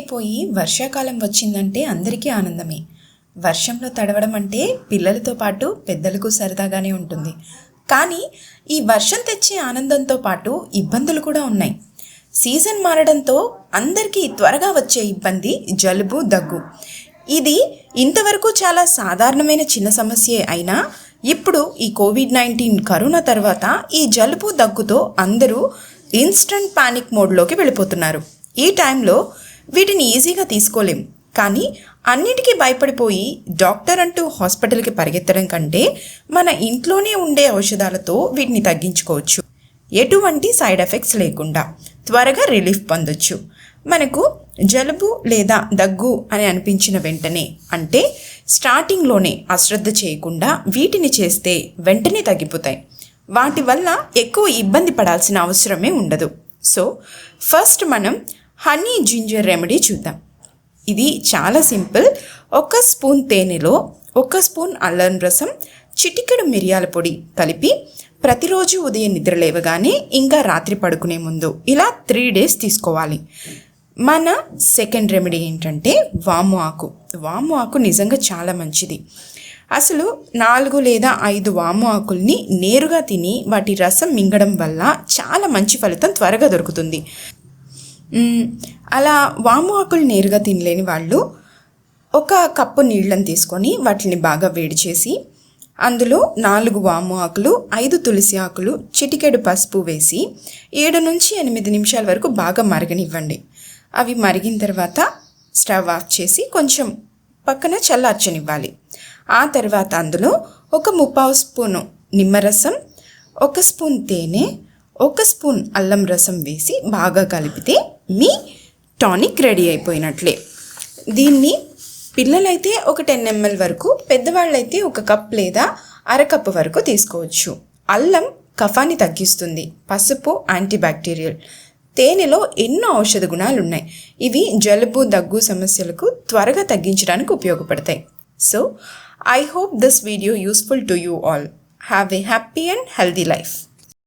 అయిపోయి వర్షాకాలం వచ్చిందంటే అందరికీ ఆనందమే. వర్షంలో తడవడం అంటే పిల్లలతో పాటు పెద్దలకు సరదాగానే ఉంటుంది. కానీ ఈ వర్షం తెచ్చే ఆనందంతో పాటు ఇబ్బందులు కూడా ఉన్నాయి. సీజన్ మారడంతో అందరికీ త్వరగా వచ్చే ఇబ్బంది జలుబు, దగ్గు. ఇది ఇంతవరకు చాలా సాధారణమైన చిన్న సమస్యే అయినా ఇప్పుడు ఈ కోవిడ్-19 కరోనా తర్వాత ఈ జలుబు, దగ్గుతో అందరూ ఇన్స్టంట్ పానిక్ మోడ్లోకి వెళ్ళిపోతున్నారు. ఈ టైంలో వీటిని ఈజీగా తీసుకోలేం. కానీ అన్నిటికీ భయపడిపోయి డాక్టర్ అంటూ హాస్పిటల్కి పరిగెత్తడం కంటే మన ఇంట్లోనే ఉండే ఔషధాలతో వీటిని తగ్గించుకోవచ్చు. ఎటువంటి సైడ్ ఎఫెక్ట్స్ లేకుండా త్వరగా రిలీఫ్ పొందొచ్చు. మనకు జలుబు లేదా దగ్గు అని అనిపించిన వెంటనే, అంటే స్టార్టింగ్లోనే అశ్రద్ధ చేయకుండా వీటిని చేస్తే వెంటనే తగ్గిపోతాయి. వాటి వల్ల ఎక్కువ ఇబ్బంది పడాల్సిన అవసరమే ఉండదు. సో ఫస్ట్ మనం హనీ జింజర్ రెమెడీ చూద్దాం. ఇది చాలా సింపుల్. 1 స్పూన్ తేనెలో 1 స్పూన్ అల్లం రసం, చిటికెడు మిరియాల పొడి కలిపి ప్రతిరోజు ఉదయం నిద్ర లేవగానే ఇంకా రాత్రి పడుకునే ముందు ఇలా 3 days తీసుకోవాలి. మన సెకండ్ రెమెడీ ఏంటంటే వాము ఆకు. వాము ఆకు నిజంగా చాలా మంచిది. అసలు 4 లేదా 5 వాము ఆకుల్ని నేరుగా తిని వాటి రసం మింగడం వల్ల చాలా మంచి ఫలితం త్వరగా దొరుకుతుంది. అలా వాము ఆకులు నేరుగా తినలేని వాళ్ళు 1 కప్పు నీళ్ళని తీసుకొని వాటిని బాగా వేడి చేసి అందులో 4 వాము ఆకులు, 5 తులసి ఆకులు, చిటికెడు పసుపు వేసి 7 నుంచి 8 నిమిషాల వరకు బాగా మరగనివ్వండి. అవి మరిగిన తర్వాత స్టవ్ ఆఫ్ చేసి కొంచెం పక్కన చల్లార్చనివ్వాలి. ఆ తర్వాత అందులో 1/4 స్పూను నిమ్మరసం, 1 స్పూన్ తేనె, 1 స్పూన్ అల్లం రసం వేసి బాగా కలిపితే మీ టానిక్ రెడీ అయిపోయినట్లే. దీన్ని పిల్లలైతే ఒక 10 ml వరకు, పెద్దవాళ్ళైతే 1 కప్ లేదా అరకప్పు వరకు తీసుకోవచ్చు. అల్లం కఫాన్ని తగ్గిస్తుంది. పసుపు యాంటీబ్యాక్టీరియల్. తేనెలో ఎన్నో ఔషధ గుణాలు ఉన్నాయి. ఇవి జలుబు, దగ్గు సమస్యలకు త్వరగా తగ్గించడానికి ఉపయోగపడతాయి. So I hope this video useful to you all. Have a happy and healthy life.